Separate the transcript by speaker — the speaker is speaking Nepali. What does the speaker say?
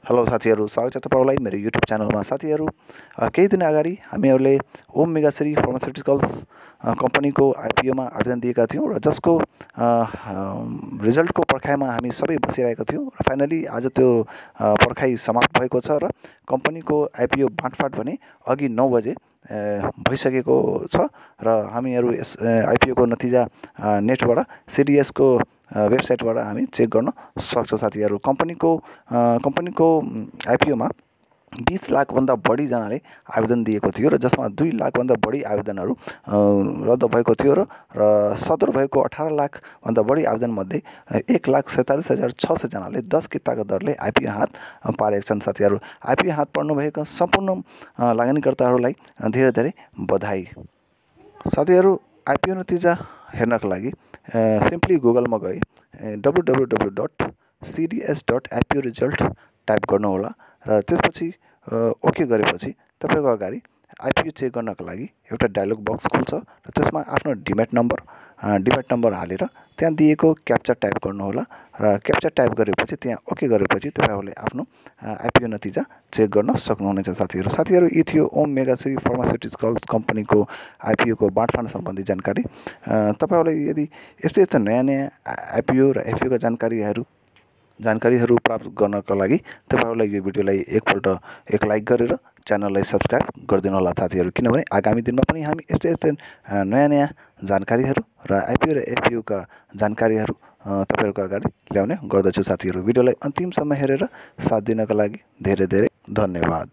Speaker 1: हेलो साथीहरू, स्वागत छ तपाईलाई मेरो युट्युब च्यानलमा। साथीहरू, केही दिन अगाडि हामीहरूले ओम मेगाश्री फार्मास्युटिकल्स कम्पनीको आइपिओमा आवेदन दिएका थियौँ र जसको रिजल्टको पर्खाइमा हामी सबै बसिरहेका थियौँ र फाइनली आज त्यो पर्खाइ समाप्त भएको छ र कम्पनीको आइपिओ बाँडफाँड भने अघि 9 बजे भइसकेको छ र हामीहरू यस आइपिओको नतिजा नेटबाट सिडिएसको वेबसाइटबाट हामी चेक गर्न सक्छौँ। साथीहरू, कम्पनीको आइपिओमा 20 लाखभन्दा बढीजनाले आवेदन दिएको थियो र जसमा 2 लाखभन्दा बढी आवेदनहरू रद्द भएको थियो र 17 भएको 18 लाखभन्दा बढी आवेदनमध्ये 1,47,600 जनाले 10 किताको दरले आइपिओ हात पारेका छन्। साथीहरू, आइपिओ हात पार्नुभएका सम्पूर्ण लगानीकर्ताहरूलाई धेरै धेरै बधाई। साथीहरू, आइपिओ नतिजा हेर्नका लागि सिम्पली गुगलमा गए www.cds.iporesult टाइप गर्नुहोला र त्यसपछि ओके गरेपछि तपाईँको अगाडि आइपिओ चेक गर्नका लागि एउटा डायलग बक्स खुल्छ र त्यसमा आफ्नो डिम्याट नम्बर हालेर त्यहाँ दिएको क्याप्चा टाइप गर्नुहोला र क्याप्चा टाइप गरेपछि त्यहाँ ओके गरेपछि तपाईँहरूले आफ्नो आइपिओ नतिजा चेक गर्न सक्नुहुनेछ। साथीहरू, यी थियो ओम मेगाश्री फार्मास्युटिकल्स कम्पनीको आइपिओको बाँडफाँड सम्बन्धी जानकारी। तपाईँहरूले यदि यस्तो नयाँ आइपिओ र एफपिओका जानकारीहरू प्राप्त गर्नका लागि तपाईँहरूलाई यो भिडियोलाई एक लाइक गरेर च्यानललाई सब्सक्राइब गरिदिनु होला साथीहरू, किनभने आगामी दिनमा पनि हामी यस्तो नयाँ जानकारीहरू र आइपिओ र एफपिओका जानकारीहरू तपाईँहरूको अगाडि ल्याउने गर्दछु। साथीहरू, भिडियोलाई अन्तिमसम्म हेरेर साथ दिनका लागि धेरै धेरै धन्यवाद।